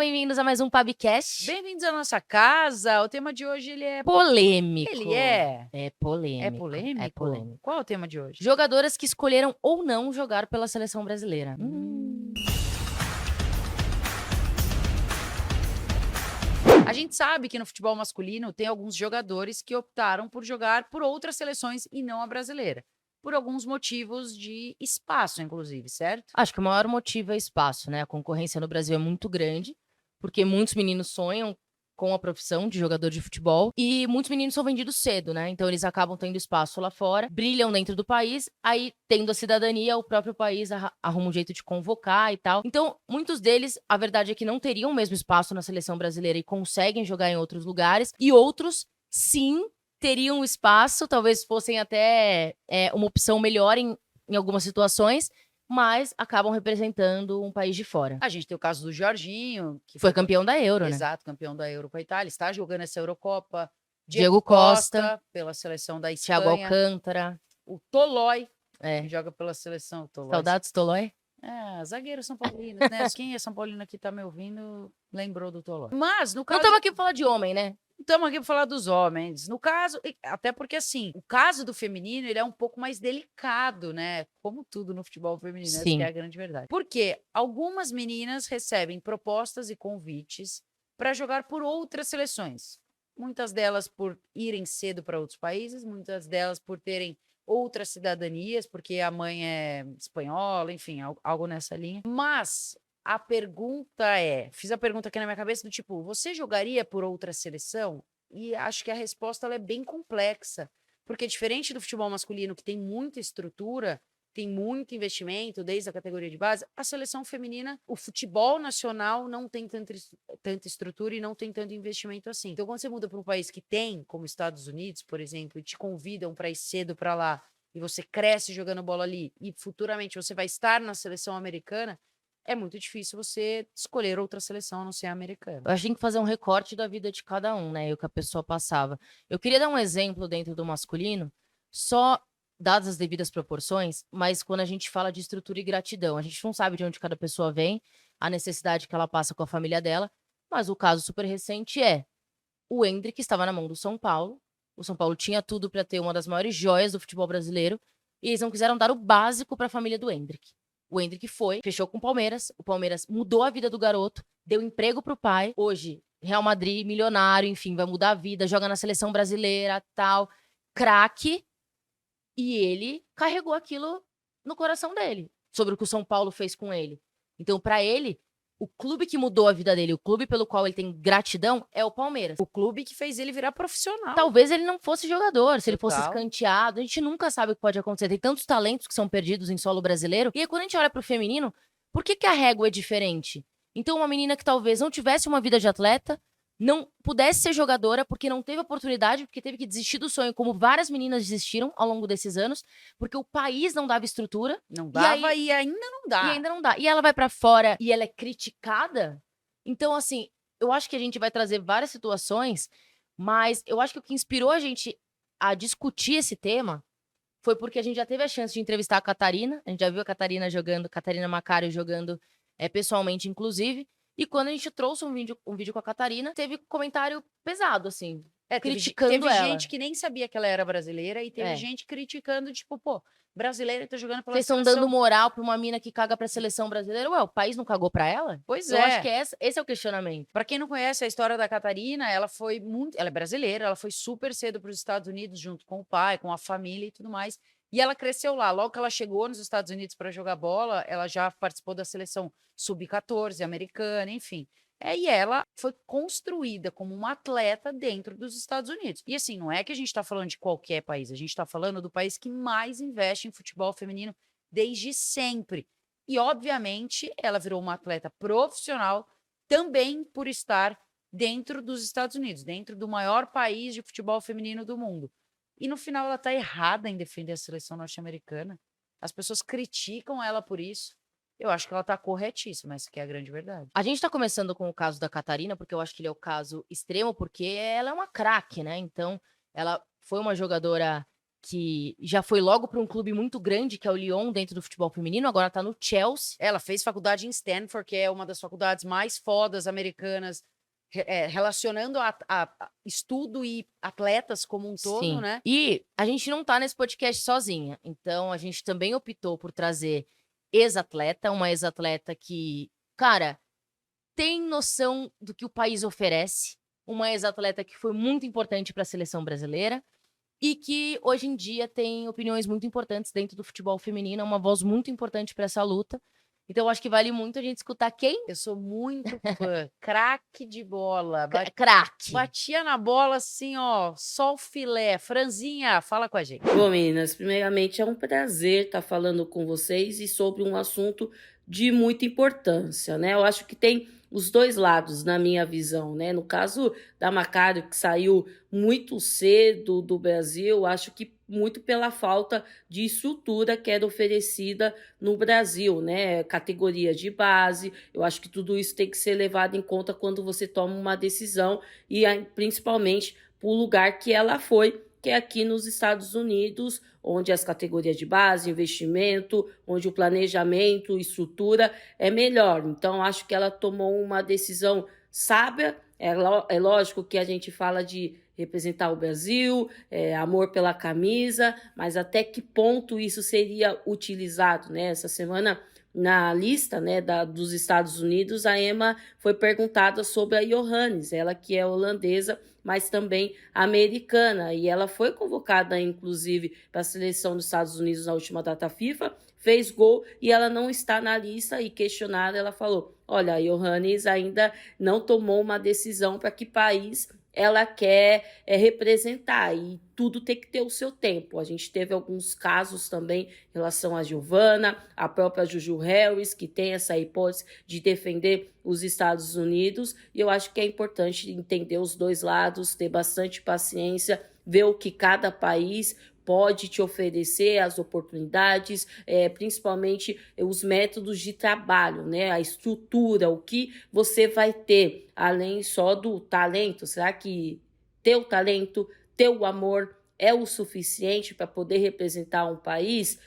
bem-vindos a mais um Pabcast. Bem-vindos à nossa casa. O tema de hoje ele é Polêmico. Ele é? É polêmico. É polêmico? É polêmico. Qual é o tema de hoje? Jogadoras que escolheram ou não jogar pela seleção brasileira. A gente sabe que no futebol masculino tem alguns jogadores que optaram por jogar por outras seleções e não a brasileira. Por alguns motivos de espaço, inclusive, certo? Acho que o maior motivo é espaço, né? A concorrência no Brasil é muito grande, porque muitos meninos sonham com a profissão de jogador de futebol e muitos meninos são vendidos cedo, né? Então eles acabam tendo espaço lá fora, brilham dentro do país, aí tendo a cidadania, o próprio país arruma um jeito de convocar e tal. Então, muitos deles, a verdade é que não teriam o mesmo espaço na seleção brasileira e conseguem jogar em outros lugares, e outros, sim, teriam espaço, talvez fossem até uma opção melhor em algumas situações, mas acabam representando um país de fora. A gente tem o caso do Jorginho, que Foi campeão da Euro, né? Exato, campeão da Euro com a Itália, está jogando essa Eurocopa. Diego Costa, pela seleção da Thiago Espanha. Alcântara. O Tolói, É. que joga pela seleção. Tolói. Saudades, Tolói? Zagueiro São Paulino, né? Quem é São Paulino aqui tá me ouvindo, lembrou do Tolói. Mas, no Não caso... estamos aqui pra falar de homem, né? Estamos aqui para falar dos homens. No caso, até porque assim, o caso do feminino, ele é um pouco mais delicado, né? Como tudo no futebol feminino, essa que é a grande verdade. Porque algumas meninas recebem propostas e convites para jogar por outras seleções. Muitas delas por irem cedo para outros países, muitas delas por terem outras cidadanias, porque a mãe é espanhola, enfim, algo nessa linha. Mas a pergunta fiz a pergunta aqui na minha cabeça do tipo, você jogaria por outra seleção? E acho que a resposta ela é bem complexa, porque diferente do futebol masculino, que tem muita estrutura, tem muito investimento desde a categoria de base, a seleção feminina, o futebol nacional não tem tanta estrutura e não tem tanto investimento assim. Então, quando você muda para um país que tem, como Estados Unidos, por exemplo, e te convidam para ir cedo para lá, e você cresce jogando bola ali, e futuramente você vai estar na seleção americana, é muito difícil você escolher outra seleção a não ser a americana. Eu acho que tem que fazer um recorte da vida de cada um, né? E o que a pessoa passava. Eu queria dar um exemplo dentro do masculino, só dadas as devidas proporções, mas quando a gente fala de estrutura e gratidão, a gente não sabe de onde cada pessoa vem, a necessidade que ela passa com a família dela, mas o caso super recente é o Endrick estava na mão do São Paulo. O São Paulo tinha tudo para ter uma das maiores joias do futebol brasileiro e eles não quiseram dar o básico para a família do Endrick. O Endrick foi, fechou com o Palmeiras mudou a vida do garoto, deu emprego pro pai. Hoje, Real Madrid, milionário, enfim, vai mudar a vida, joga na seleção brasileira, tal, craque. E ele carregou aquilo no coração dele, sobre o que o São Paulo fez com ele. Então, para ele, o clube que mudou a vida dele, o clube pelo qual ele tem gratidão, é o Palmeiras. O clube que fez ele virar profissional. Talvez ele não fosse jogador, se ele fosse Total. escanteado. A gente nunca sabe o que pode acontecer. Tem tantos talentos que são perdidos em solo brasileiro. E aí, quando a gente olha pro feminino, por que a régua é diferente? Então, uma menina que talvez não tivesse uma vida de atleta, não pudesse ser jogadora porque não teve oportunidade, porque teve que desistir do sonho, como várias meninas desistiram ao longo desses anos, porque o país não dava estrutura. Não dava e ainda não dá. E ainda não dá. E ela vai pra fora e ela é criticada. Então, assim, eu acho que a gente vai trazer várias situações, mas eu acho que o que inspirou a gente a discutir esse tema foi porque a gente já teve a chance de entrevistar a Catarina. A gente já viu a Catarina jogando, Catarina Macário jogando pessoalmente, inclusive. E quando a gente trouxe um vídeo com a Catarina, teve comentário pesado, assim, criticando teve ela. gente que nem sabia que ela era brasileira e teve gente criticando, tipo, pô, brasileira tá jogando pela Vocês estão seleção. dando moral pra uma mina que caga pra seleção brasileira? Ué, o país não cagou pra ela? Pois Eu acho que esse é o questionamento. Pra quem não conhece a história da Catarina, ela é brasileira, ela foi super cedo para os Estados Unidos junto com o pai, com a família e tudo mais. E ela cresceu lá. Logo que ela chegou nos Estados Unidos para jogar bola, ela já participou da seleção sub-14 americana, enfim. E ela foi construída como uma atleta dentro dos Estados Unidos. E assim, não é que a gente está falando de qualquer país, a gente está falando do país que mais investe em futebol feminino desde sempre. E, obviamente, ela virou uma atleta profissional também por estar dentro dos Estados Unidos, dentro do maior país de futebol feminino do mundo. E no final ela está errada em defender a seleção norte-americana. As pessoas criticam ela por isso. Eu acho que ela está corretíssima, essa que é a grande verdade. A gente tá começando com o caso da Catarina, porque eu acho que ele é o caso extremo, porque ela é uma craque, né? Então, ela foi uma jogadora que já foi logo para um clube muito grande, que é o Lyon, dentro do futebol feminino, agora tá no Chelsea. Ela fez faculdade em Stanford, que é uma das faculdades mais fodas americanas, relacionando a estudo e atletas como um todo, Sim. né? E a gente não tá nesse podcast sozinha, então a gente também optou por trazer ex-atleta, uma ex-atleta que, cara, tem noção do que o país oferece, uma ex-atleta que foi muito importante para a seleção brasileira e que hoje em dia tem opiniões muito importantes dentro do futebol feminino, é uma voz muito importante para essa luta. Então, eu acho que vale muito a gente escutar quem? Eu sou muito fã, craque de bola. Craque. Batia na bola assim, ó, só o filé. Franzinha, fala com a gente. Bom, meninas, primeiramente é um prazer estar falando com vocês e sobre um assunto de muita importância, né? Eu acho que tem os dois lados na minha visão, né? No caso da Macário, que saiu muito cedo do Brasil, acho que muito pela falta de estrutura que era oferecida no Brasil, né? Categoria de base, eu acho que tudo isso tem que ser levado em conta quando você toma uma decisão e principalmente para o lugar que ela foi, que é aqui nos Estados Unidos, onde as categorias de base, investimento, onde o planejamento, estrutura é melhor. Então, acho que ela tomou uma decisão sábia. É lógico que a gente fala de representar o Brasil, amor pela camisa, mas até que ponto isso seria utilizado, né? Essa semana, na lista, né, dos Estados Unidos, a Emma foi perguntada sobre a Johannes, ela que é holandesa, mas também americana, e ela foi convocada, inclusive, para a seleção dos Estados Unidos na última data FIFA, fez gol e ela não está na lista, e questionada, ela falou, olha, a Johannes ainda não tomou uma decisão para que país ela quer representar, e tudo tem que ter o seu tempo. A gente teve alguns casos também em relação a Giovana, a própria Juju Harris, que tem essa hipótese de defender os Estados Unidos, e eu acho que é importante entender os dois lados, ter bastante paciência, ver o que cada país pode te oferecer, as oportunidades, principalmente os métodos de trabalho, né? A estrutura, o que você vai ter, além só do talento. Será que teu talento, teu amor é o suficiente para poder representar um país?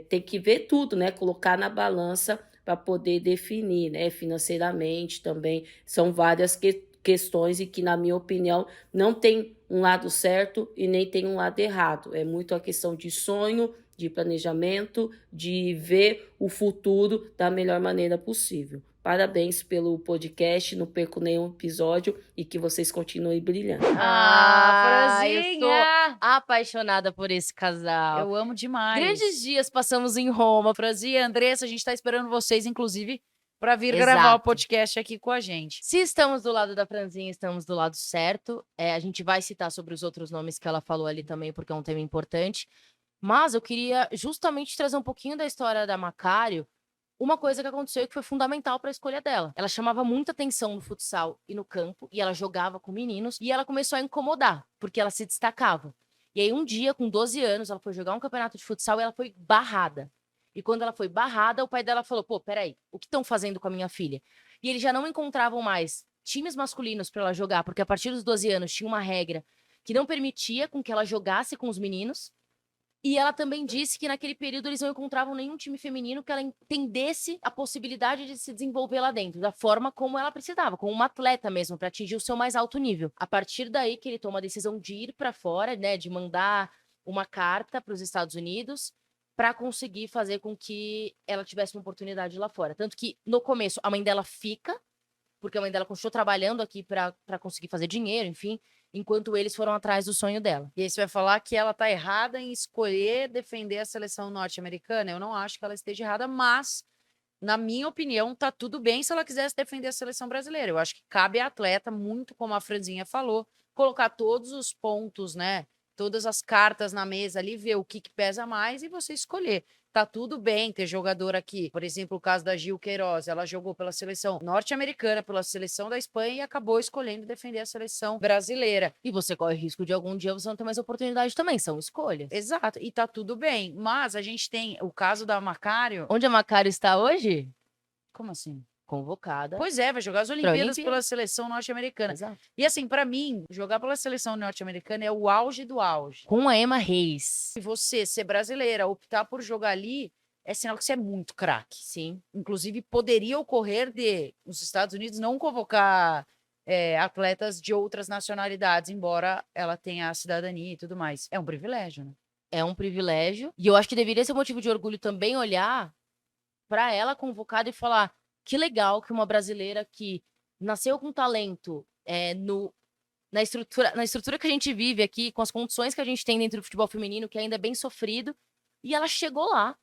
Tem que ver tudo, né? Colocar na balança para poder definir, né? Financeiramente também, são várias questões e que, na minha opinião, não tem um lado certo e nem tem um lado errado. É muito a questão de sonho, de planejamento, de ver o futuro da melhor maneira possível. Parabéns pelo podcast, não perco nenhum episódio e que vocês continuem brilhando. Franzinha! Eu sou apaixonada por esse casal. Eu amo demais. Grandes dias passamos em Roma. Franzinha, Andressa, a gente tá esperando vocês, inclusive, para vir Exato. gravar o podcast aqui com a gente. Se estamos do lado da Franzinha, estamos do lado certo. A gente vai citar sobre os outros nomes que ela falou ali também, porque é um tema importante. Mas eu queria justamente trazer um pouquinho da história da Macário, uma coisa que aconteceu e que foi fundamental para a escolha dela. Ela chamava muita atenção no futsal e no campo, e ela jogava com meninos, e ela começou a incomodar, porque ela se destacava. E aí, um dia, com 12 anos, ela foi jogar um campeonato de futsal e ela foi barrada. E quando ela foi barrada, o pai dela falou, pô, peraí, o que estão fazendo com a minha filha? E eles já não encontravam mais times masculinos para ela jogar, porque a partir dos 12 anos tinha uma regra que não permitia com que ela jogasse com os meninos. E ela também disse que naquele período eles não encontravam nenhum time feminino que ela entendesse a possibilidade de se desenvolver lá dentro, da forma como ela precisava, como uma atleta mesmo, para atingir o seu mais alto nível. A partir daí que ele toma a decisão de ir para fora, né, de mandar uma carta para os Estados Unidos para conseguir fazer com que ela tivesse uma oportunidade lá fora. Tanto que, no começo, a mãe dela fica, porque a mãe dela continuou trabalhando aqui para conseguir fazer dinheiro, enfim, enquanto eles foram atrás do sonho dela. E aí você vai falar que ela tá errada em escolher defender a seleção norte-americana? Eu não acho que ela esteja errada, mas, na minha opinião, tá tudo bem se ela quisesse defender a seleção brasileira. Eu acho que cabe à atleta, muito como a Franzinha falou, colocar todos os pontos, né? Todas as cartas na mesa ali, ver o que pesa mais e você escolher. Tá tudo bem ter jogador aqui. Por exemplo, o caso da Gil Queiroz. Ela jogou pela seleção norte-americana, pela seleção da Espanha e acabou escolhendo defender a seleção brasileira. E você corre risco de algum dia você não ter mais oportunidade também. São escolhas. Exato. E tá tudo bem. Mas a gente tem o caso da Macário. Onde a Macário está hoje? Como assim? convocada Pois é, vai jogar as pra Olimpíadas Olimpíada. pela seleção norte-americana. Exato. E assim, pra mim, jogar pela seleção norte-americana é o auge do auge. Com a Emma Reis. Se você ser brasileira, optar por jogar ali, é sinal que você é muito craque. Sim. Inclusive, poderia ocorrer de os Estados Unidos não convocar atletas de outras nacionalidades, embora ela tenha a cidadania e tudo mais. É um privilégio, né? É um privilégio. E eu acho que deveria ser motivo de orgulho também olhar para ela convocada e falar que legal que uma brasileira que nasceu com talento na estrutura que a gente vive aqui, com as condições que a gente tem dentro do futebol feminino, que ainda é bem sofrido, e ela chegou lá.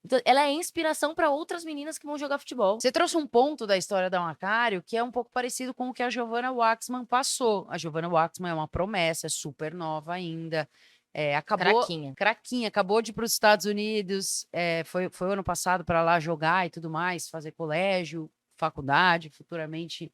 Então, ela é inspiração para outras meninas que vão jogar futebol. Você trouxe um ponto da história da Macário que é um pouco parecido com o que a Giovanna Waxman passou. A Giovanna Waxman é uma promessa, é super nova ainda. Acabou craquinha, acabou de ir para os Estados Unidos, foi o ano passado para lá jogar e tudo mais, fazer colégio, faculdade, futuramente,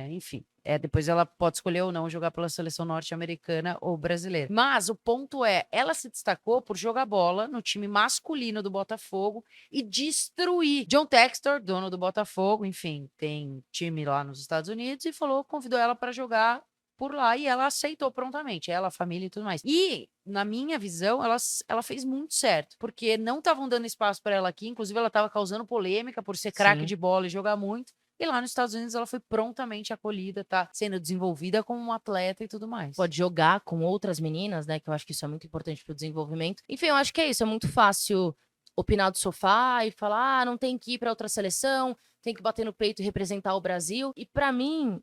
enfim. Depois ela pode escolher ou não jogar pela seleção norte-americana ou brasileira. Mas o ponto ela se destacou por jogar bola no time masculino do Botafogo e destruir. John Textor, dono do Botafogo, enfim, tem time lá nos Estados Unidos e convidou ela para jogar por lá e ela aceitou prontamente, ela, a família e tudo mais. E, na minha visão, ela fez muito certo, porque não estavam dando espaço para ela aqui, inclusive ela estava causando polêmica por ser craque de bola e jogar muito. E lá nos Estados Unidos ela foi prontamente acolhida, tá sendo desenvolvida como um atleta e tudo mais. Pode jogar com outras meninas, né? Que eu acho que isso é muito importante pro desenvolvimento. Enfim, eu acho que é isso. É muito fácil opinar do sofá e falar, não tem que ir para outra seleção, tem que bater no peito e representar o Brasil. E para mim,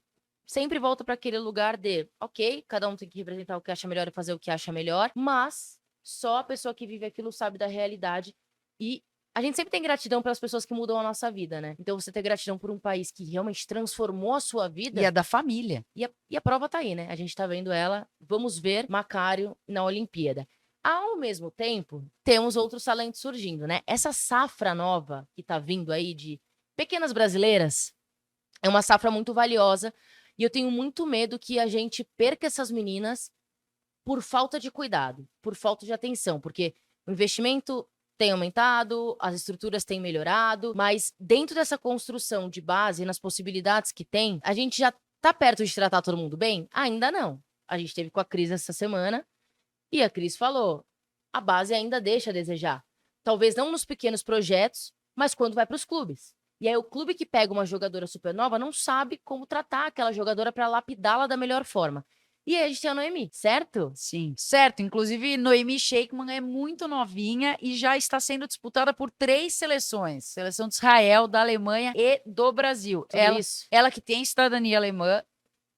sempre volta para aquele lugar de, ok, cada um tem que representar o que acha melhor e fazer o que acha melhor, mas só a pessoa que vive aquilo sabe da realidade. E a gente sempre tem gratidão pelas pessoas que mudam a nossa vida, né? Então você ter gratidão por um país que realmente transformou a sua vida. E a da família. E a prova tá aí, né? A gente tá vendo ela. Vamos ver Macário na Olimpíada. Ao mesmo tempo, temos outros talentos surgindo, né? Essa safra nova que tá vindo aí de pequenas brasileiras é uma safra muito valiosa. E eu tenho muito medo que a gente perca essas meninas por falta de cuidado, por falta de atenção, porque o investimento tem aumentado, as estruturas têm melhorado, mas dentro dessa construção de base, nas possibilidades que tem, a gente já tá perto de tratar todo mundo bem? Ainda não. A gente teve com a Cris essa semana e a Cris falou, a base ainda deixa a desejar. Talvez não nos pequenos projetos, mas quando vai para os clubes. E aí o clube que pega uma jogadora super nova não sabe como tratar aquela jogadora para lapidá-la da melhor forma. E aí a gente tem a Noemi, certo? Sim, certo. Inclusive, Noemi Sheikman é muito novinha e já está sendo disputada por 3 seleções. Seleção de Israel, da Alemanha e do Brasil. Ela que tem cidadania alemã,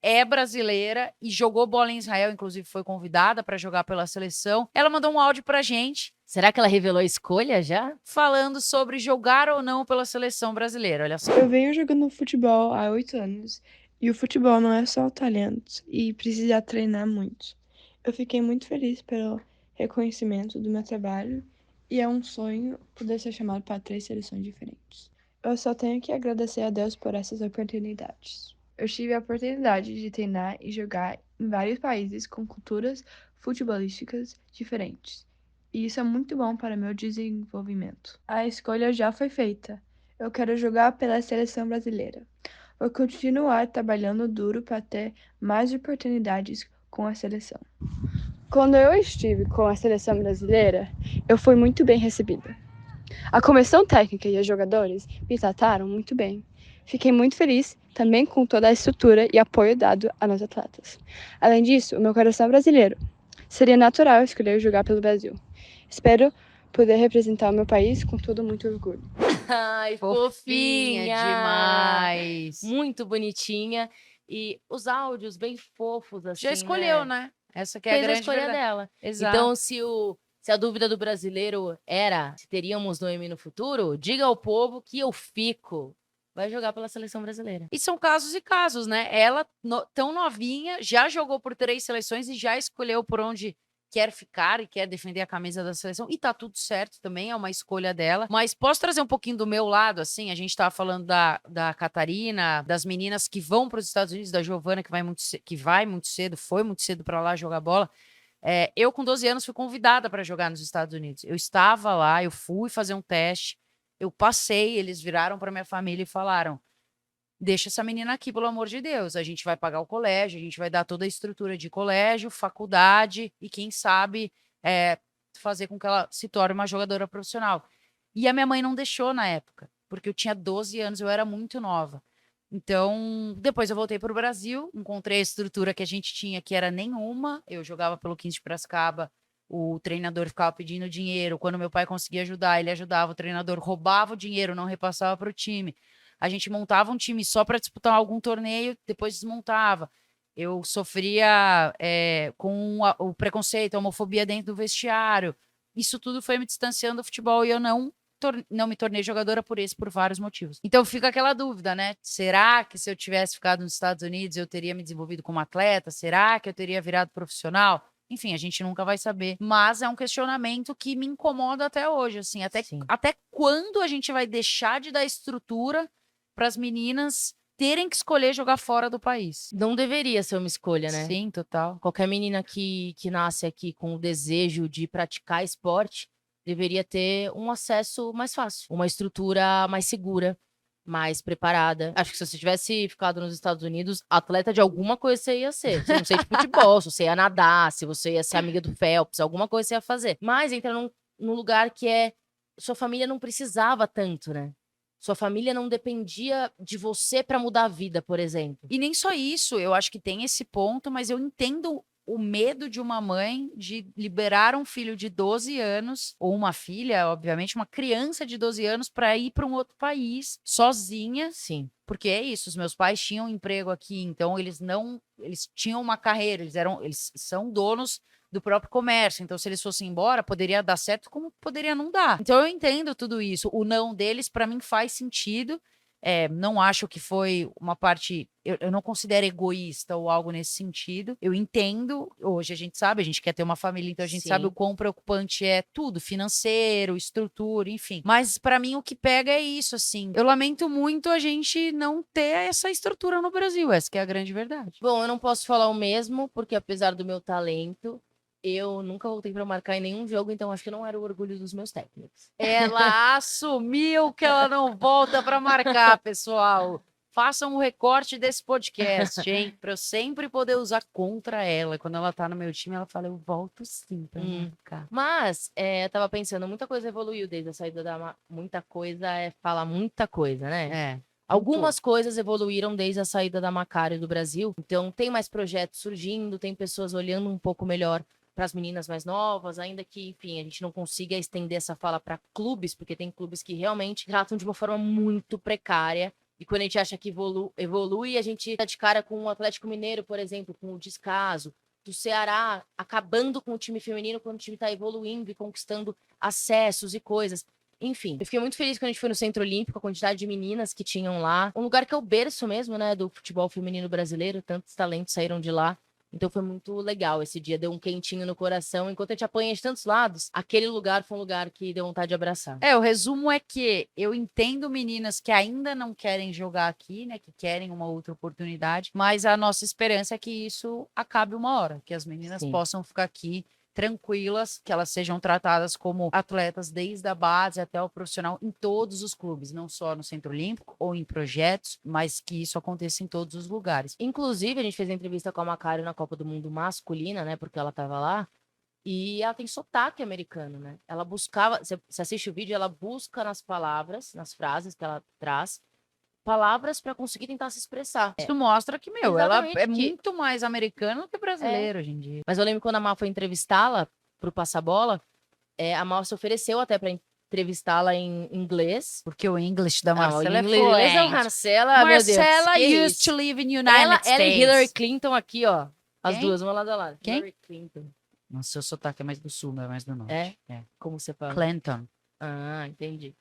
é brasileira e jogou bola em Israel, inclusive foi convidada para jogar pela seleção. Ela mandou um áudio pra gente. Será que ela revelou a escolha já? Falando sobre jogar ou não pela seleção brasileira. Olha só. Eu venho jogando futebol há 8 anos. E o futebol não é só o talento e precisa treinar muito. Eu fiquei muito feliz pelo reconhecimento do meu trabalho e é um sonho poder ser chamado para 3 seleções diferentes. Eu só tenho que agradecer a Deus por essas oportunidades. Eu tive a oportunidade de treinar e jogar em vários países com culturas futebolísticas diferentes. E isso é muito bom para meu desenvolvimento. A escolha já foi feita. Eu quero jogar pela seleção brasileira. Vou continuar trabalhando duro para ter mais oportunidades com a seleção. Quando eu estive com a seleção brasileira, eu fui muito bem recebida. A comissão técnica e os jogadores me trataram muito bem. Fiquei muito feliz também com toda a estrutura e apoio dado a nós atletas. Além disso, o meu coração é brasileiro. Seria natural escolher jogar pelo Brasil. Espero poder representar o meu país com todo muito orgulho. Ai, fofinha demais. Muito bonitinha. E os áudios bem fofos, assim, já escolheu, né? Essa que é a grande escolha verdade dela. Exato. Então, se a dúvida do brasileiro era se teríamos Noemi no futuro, diga ao povo que eu fico. Vai jogar pela seleção brasileira. E são casos e casos, né? Ela, tão novinha, já jogou por 3 seleções e já escolheu por onde quer ficar e quer defender a camisa da seleção. E tá tudo certo também, é uma escolha dela. Mas posso trazer um pouquinho do meu lado, assim? A gente tava falando da Catarina, das meninas que vão para os Estados Unidos, da Giovanna, que vai muito cedo, foi muito cedo para lá jogar bola. Eu, com 12 anos, fui convidada para jogar nos Estados Unidos. Eu estava lá, eu fui fazer um teste. eu passei, eles viraram para minha família e falaram: deixa essa menina aqui, pelo amor de Deus. A gente vai pagar o colégio, a gente vai dar toda a estrutura de colégio, faculdade e, quem sabe, fazer com que ela se torne uma jogadora profissional. E a minha mãe não deixou na época, porque eu tinha 12 anos, eu era muito nova. Então, depois eu voltei para o Brasil, encontrei a estrutura que a gente tinha, que era nenhuma. Eu jogava pelo 15 de Piracicaba, o treinador ficava pedindo dinheiro. Quando meu pai conseguia ajudar, ele ajudava. O treinador roubava o dinheiro, não repassava para o time. A gente montava um time só para disputar algum torneio, depois desmontava. Eu sofria com o preconceito, a homofobia dentro do vestiário. Isso tudo foi me distanciando do futebol e eu não me tornei jogadora por vários motivos. Então fica aquela dúvida, né? Será que se eu tivesse ficado nos Estados Unidos eu teria me desenvolvido como atleta? Será que eu teria virado profissional? Enfim, a gente nunca vai saber. Mas é um questionamento que me incomoda até hoje, assim. Até quando a gente vai deixar de dar estrutura para as meninas terem que escolher jogar fora do país? Não deveria ser uma escolha, né? Sim, total. Qualquer menina que nasce aqui com o desejo de praticar esporte deveria ter um acesso mais fácil, uma estrutura mais segura, mais preparada. Acho que se você tivesse ficado nos Estados Unidos, atleta de alguma coisa você ia ser. Se não sei de futebol, se você ia nadar, se você ia ser amiga do Phelps, alguma coisa você ia fazer. Mas entra num lugar que sua família não precisava tanto, né? Sua família não dependia de você para mudar a vida, por exemplo. E nem só isso, eu acho que tem esse ponto, mas eu entendo o medo de uma mãe de liberar um filho de 12 anos, ou uma filha, obviamente, uma criança de 12 anos, para ir para um outro país sozinha. Sim. Porque é isso, os meus pais tinham emprego aqui, então eles tinham uma carreira, eles são donos do próprio comércio. Então, se eles fossem embora, poderia dar certo, como poderia não dar. Então, eu entendo tudo isso. O não deles, para mim, faz sentido. Não acho que foi uma parte. Eu não considero egoísta ou algo nesse sentido. Eu entendo. Hoje a gente sabe, a gente quer ter uma família, então a gente sabe o quão preocupante é tudo, financeiro, estrutura, enfim. Mas para mim o que pega é isso, assim. Eu lamento muito a gente não ter essa estrutura no Brasil. Essa que é a grande verdade. Bom, eu não posso falar o mesmo, porque apesar do meu talento, eu nunca voltei para marcar em nenhum jogo, então acho que não era o orgulho dos meus técnicos. Ela assumiu que ela não volta para marcar, pessoal. Façam um recorte desse podcast, hein? Para eu sempre poder usar contra ela. Quando ela tá no meu time, ela fala: eu volto sim pra marcar. Mas, eu tava pensando, muita coisa evoluiu desde a saída da... Muita coisa fala muita coisa, né? Algumas coisas evoluíram desde a saída da Maccabi do Brasil. Então, tem mais projetos surgindo, tem pessoas olhando um pouco melhor para as meninas mais novas, ainda que, enfim, a gente não consiga estender essa fala para clubes, porque tem clubes que realmente tratam de uma forma muito precária. E quando a gente acha que evolui, a gente tá de cara com o Atlético Mineiro, por exemplo, com o descaso, do Ceará acabando com o time feminino quando o time tá evoluindo e conquistando acessos e coisas. Enfim, eu fiquei muito feliz quando a gente foi no Centro Olímpico, a quantidade de meninas que tinham lá. Um lugar que é o berço mesmo, né, do futebol feminino brasileiro, tantos talentos saíram de lá. Então foi muito legal esse dia, deu um quentinho no coração. Enquanto a gente apanha de tantos lados, aquele lugar foi um lugar que deu vontade de abraçar. O resumo é que eu entendo meninas que ainda não querem jogar aqui, né, que querem uma outra oportunidade, mas a nossa esperança é que isso acabe uma hora, que as meninas possam ficar aqui tranquilas, que elas sejam tratadas como atletas desde a base até o profissional em todos os clubes, não só no Centro Olímpico ou em projetos, mas que isso aconteça em todos os lugares. Inclusive, a gente fez a entrevista com a Maccabi na Copa do Mundo masculina, né, porque ela tava lá, e ela tem sotaque americano, né? Ela buscava, você assiste o vídeo, ela busca nas palavras, nas frases que ela traz, palavras para conseguir tentar se expressar. Isso mostra que, ela é muito mais americana do que brasileira hoje em dia. Mas eu lembro quando a Mal foi entrevistá-la pro Passabola, a Mal se ofereceu até para entrevistá-la em inglês. Porque o English da Marcela é fluente. Marcela, meu Deus. Marcela used to live in United States. Ela e Hillary Clinton aqui, ó. As duas, uma lado a lado. Quem? Hillary Clinton. Nossa, seu sotaque é mais do sul, não é mais do norte. É? Como você fala? Clinton. Ah, entendi.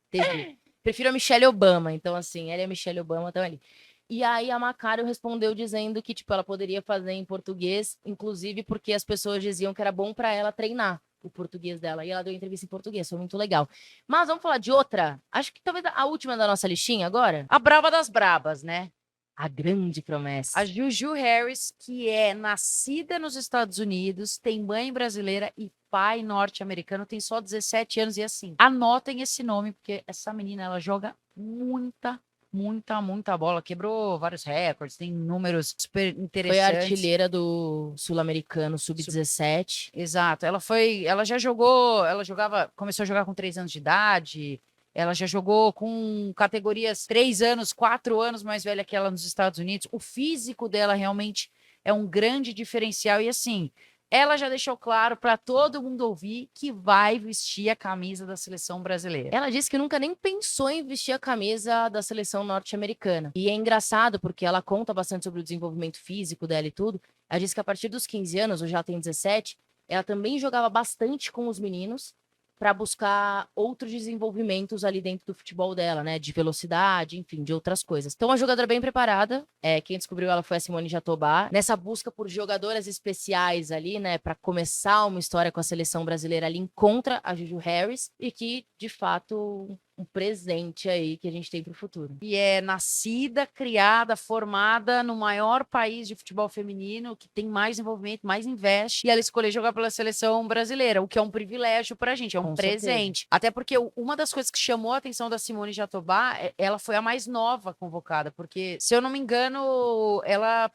Entendi. Prefiro a Michelle Obama, então assim, ela e a Michelle Obama estão ali. E aí a Maccabi respondeu dizendo que, tipo, ela poderia fazer em português, inclusive porque as pessoas diziam que era bom para ela treinar o português dela. E ela deu entrevista em português, foi muito legal. Mas vamos falar de outra, acho que talvez a última da nossa listinha agora. A braba das brabas, né? A grande promessa. A Juju Harris, que é nascida nos Estados Unidos, tem mãe brasileira e pai norte-americano, tem só 17 anos. E assim, anotem esse nome, porque essa menina, ela joga muita bola. Quebrou vários recordes, tem números super interessantes. Foi a artilheira do Sul-Americano Sub-17. Exato. Ela começou a jogar com 3 anos de idade. Ela já jogou com categorias 3 anos, 4 anos mais velha que ela nos Estados Unidos. O físico dela realmente é um grande diferencial. E assim, ela já deixou claro para todo mundo ouvir que vai vestir a camisa da seleção brasileira. Ela disse que nunca nem pensou em vestir a camisa da seleção norte-americana. E é engraçado porque ela conta bastante sobre o desenvolvimento físico dela e tudo. Ela disse que a partir dos 15 anos, ou já tem 17, ela também jogava bastante com os meninos para buscar outros desenvolvimentos ali dentro do futebol dela, né? De velocidade, enfim, de outras coisas. Então, uma jogadora bem preparada. Quem descobriu ela foi a Simone Jatobá. Nessa busca por jogadoras especiais ali, né? Para começar uma história com a seleção brasileira, ali encontra a Juju Harris e que, de fato, um presente aí que a gente tem para o futuro. E é nascida, criada, formada no maior país de futebol feminino, que tem mais envolvimento, mais investe, e ela escolheu jogar pela seleção brasileira, o que é um privilégio pra gente, é um presente. Até porque uma das coisas que chamou a atenção da Simone Jatobá, ela foi a mais nova convocada, porque, se eu não me engano, ela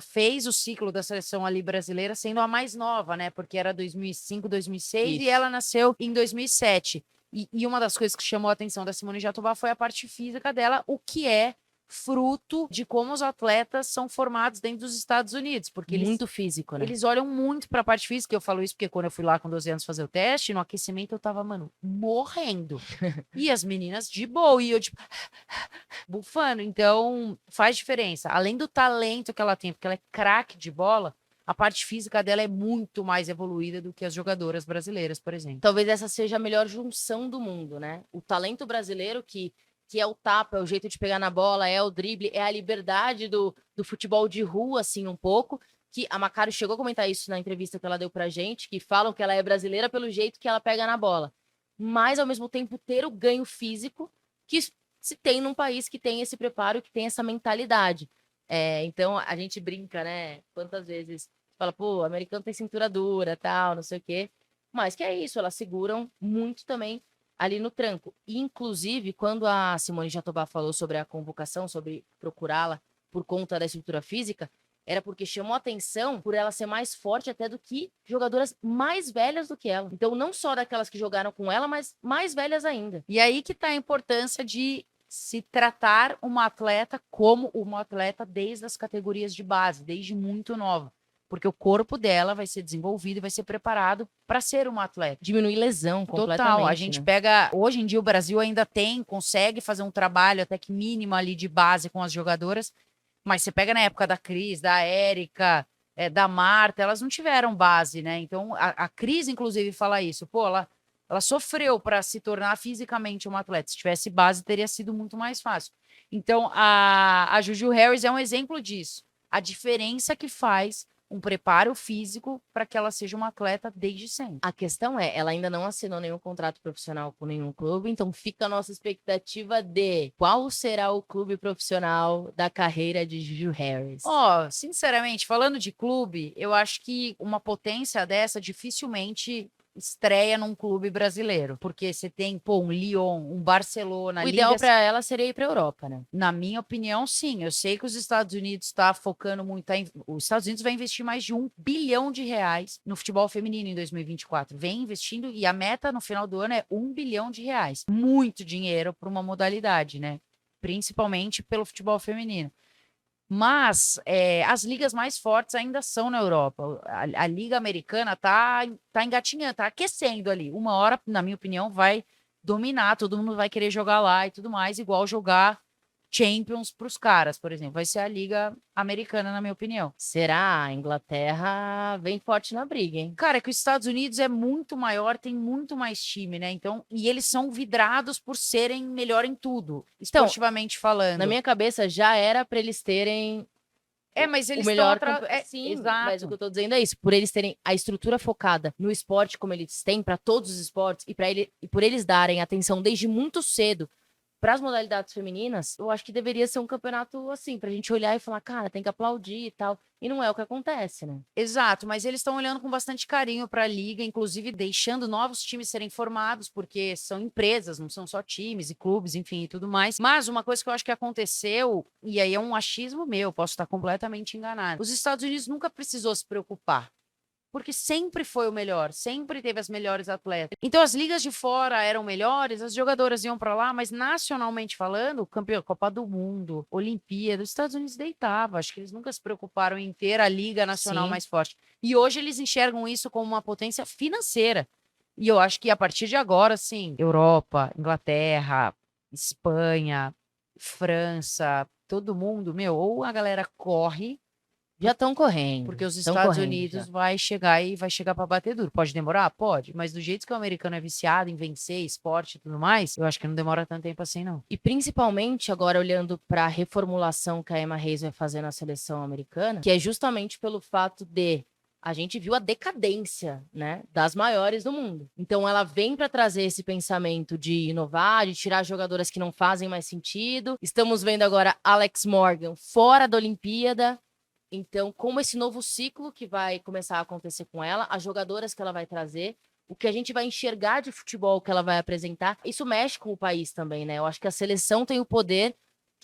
fez o ciclo da seleção ali brasileira sendo a mais nova, né? Porque era 2005, 2006, Isso. e ela nasceu em 2007. E uma das coisas que chamou a atenção da Simone Jatobá foi a parte física dela, o que é fruto de como os atletas são formados dentro dos Estados Unidos. Porque muito físico, né? Eles olham muito para a parte física. Eu falo isso porque quando eu fui lá com 12 anos fazer o teste, no aquecimento eu tava, mano, morrendo. E as meninas de boa, e eu tipo, bufando. Então, faz diferença. Além do talento que ela tem, porque ela é craque de bola, a parte física dela é muito mais evoluída do que as jogadoras brasileiras, por exemplo. Talvez essa seja a melhor junção do mundo, né? O talento brasileiro, que é o tapa, é o jeito de pegar na bola, é o drible, é a liberdade do futebol de rua, assim, um pouco. Que a Macário chegou a comentar isso na entrevista que ela deu pra gente, que falam que ela é brasileira pelo jeito que ela pega na bola. Mas, ao mesmo tempo, ter o ganho físico que se tem num país que tem esse preparo, que tem essa mentalidade. Então, a gente brinca, né? Quantas vezes fala, pô, o americano tem cintura dura, tal, não sei o quê. Mas que é isso, elas seguram muito também ali no tranco. E, inclusive, quando a Simone Jatobá falou sobre a convocação, sobre procurá-la por conta da estrutura física, era porque chamou atenção por ela ser mais forte até do que jogadoras mais velhas do que ela. Então, não só daquelas que jogaram com ela, mas mais velhas ainda. E aí que tá a importância de se tratar uma atleta como uma atleta desde as categorias de base, desde muito nova. Porque o corpo dela vai ser desenvolvido e vai ser preparado para ser uma atleta. Diminuir lesão completamente. Total. A gente pega... Hoje em dia o Brasil ainda consegue fazer um trabalho até que mínimo ali de base com as jogadoras, mas você pega na época da Cris, da Érica, da Marta, elas não tiveram base, né? Então a Cris, inclusive, fala isso. Pô, ela sofreu para se tornar fisicamente uma atleta. Se tivesse base, teria sido muito mais fácil. Então, a Juju Harris é um exemplo disso. A diferença que faz um preparo físico para que ela seja uma atleta desde sempre. A questão é, ela ainda não assinou nenhum contrato profissional com nenhum clube, então fica a nossa expectativa de qual será o clube profissional da carreira de Juju Harris. Sinceramente, falando de clube, eu acho que uma potência dessa dificilmente estreia num clube brasileiro, porque você tem, um Lyon, um Barcelona. O ideal para ela seria ir para a Europa, né? Na minha opinião, sim. Eu sei que os Estados Unidos está focando muito. Os Estados Unidos vai investir mais de R$1 bilhão no futebol feminino em 2024. Vem investindo e a meta no final do ano é R$1 bilhão. Muito dinheiro para uma modalidade, né? Principalmente pelo futebol feminino. Mas as ligas mais fortes ainda são na Europa. A Liga Americana tá engatinhando, tá aquecendo ali. Uma hora, na minha opinião, vai dominar, todo mundo vai querer jogar lá e tudo mais, igual jogar Champions para os caras, por exemplo. Vai ser a Liga Americana, na minha opinião. Será? A Inglaterra vem forte na briga, hein? Cara, é que os Estados Unidos é muito maior, tem muito mais time, né? Então, e eles são vidrados por serem melhor em tudo, esportivamente falando. Na minha cabeça, já era para eles terem mas eles o melhor sim, exato. Mas o que eu tô dizendo é isso, por eles terem a estrutura focada no esporte como eles têm para todos os esportes e por eles darem atenção desde muito cedo para as modalidades femininas, eu acho que deveria ser um campeonato assim, pra gente olhar e falar, cara, tem que aplaudir e tal. E não é o que acontece, né? Exato, mas eles estão olhando com bastante carinho para a liga, inclusive deixando novos times serem formados, porque são empresas, não são só times e clubes, enfim, e tudo mais. Mas uma coisa que eu acho que aconteceu, e aí é um achismo meu, posso estar completamente enganado. Os Estados Unidos nunca precisou se preocupar, porque sempre foi o melhor, sempre teve as melhores atletas. Então as ligas de fora eram melhores, as jogadoras iam para lá, mas nacionalmente falando, campeão, Copa do Mundo, Olimpíada, os Estados Unidos deitava. Acho que eles nunca se preocuparam em ter a liga nacional mais forte. E hoje eles enxergam isso como uma potência financeira. E eu acho que a partir de agora, sim, Europa, Inglaterra, Espanha, França, todo mundo, meu, ou a galera corre, Já estão correndo. porque os tão Estados correndo Unidos já. vai chegar para bater duro. Pode demorar? Pode. Mas do jeito que o americano é viciado em vencer, esporte e tudo mais, eu acho que não demora tanto tempo assim, não. E principalmente agora olhando para a reformulação que a Emma Hayes vai fazer na seleção americana, que é justamente pelo fato de a gente viu a decadência, né, das maiores do mundo. Então ela vem para trazer esse pensamento de inovar, de tirar jogadoras que não fazem mais sentido. Estamos vendo agora Alex Morgan fora da Olimpíada. Então, como esse novo ciclo que vai começar a acontecer com ela, as jogadoras que ela vai trazer, o que a gente vai enxergar de futebol que ela vai apresentar, isso mexe com o país também, né? Eu acho que a seleção tem o poder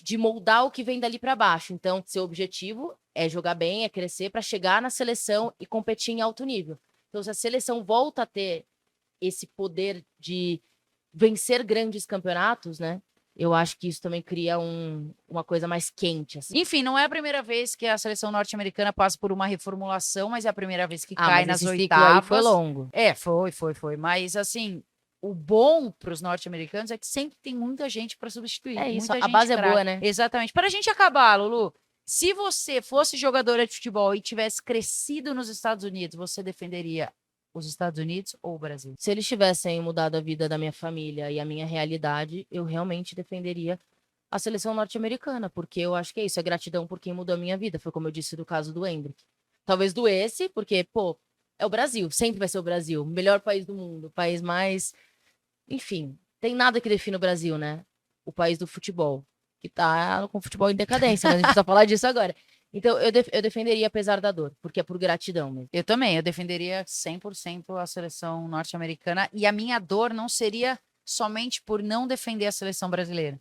de moldar o que vem dali para baixo. Então, seu objetivo é jogar bem, é crescer para chegar na seleção e competir em alto nível. Então, se a seleção volta a ter esse poder de vencer grandes campeonatos, né? Eu acho que isso também cria uma coisa mais quente, assim. Enfim, não é a primeira vez que a seleção norte-americana passa por uma reformulação, mas é a primeira vez que Ah, cai mas nas esse ciclo aí foi oitavas. longo. É, foi. Mas, assim, o bom para os norte-americanos é que sempre tem muita gente para substituir. É isso, muita a gente base é craque. boa, né? Exatamente. Para a gente acabar, Lulu, se você fosse jogadora de futebol e tivesse crescido nos Estados Unidos, você defenderia os Estados Unidos ou o Brasil? Se eles tivessem mudado a vida da minha família e a minha realidade, eu realmente defenderia a seleção norte-americana, porque eu acho que é isso, é gratidão por quem mudou a minha vida. Foi como eu disse do caso do Endrick. Talvez doesse, porque, pô, é o Brasil, sempre vai ser o Brasil, melhor país do mundo, país mais... Enfim, tem nada que define o Brasil, né? O país do futebol, que tá com o futebol em decadência, mas a gente precisa falar disso agora. Então, eu defenderia apesar da dor, porque é por gratidão mesmo. Eu também, eu defenderia 100% a seleção norte-americana e a minha dor não seria somente por não defender a seleção brasileira.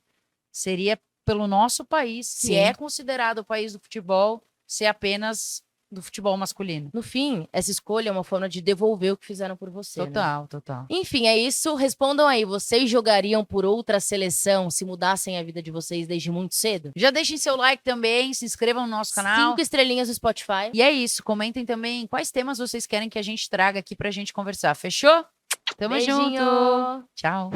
Seria pelo nosso país, se Sim. é considerado o país do futebol, ser apenas do futebol masculino. No fim, essa escolha é uma forma de devolver o que fizeram por você, né? Total. Enfim, é isso. Respondam aí. Vocês jogariam por outra seleção se mudassem a vida de vocês desde muito cedo? Já deixem seu like também, se inscrevam no nosso canal. 5 estrelinhas no Spotify. E é isso, comentem também quais temas vocês querem que a gente traga aqui pra gente conversar. Fechou? Tamo Beijinho. junto. Tchau.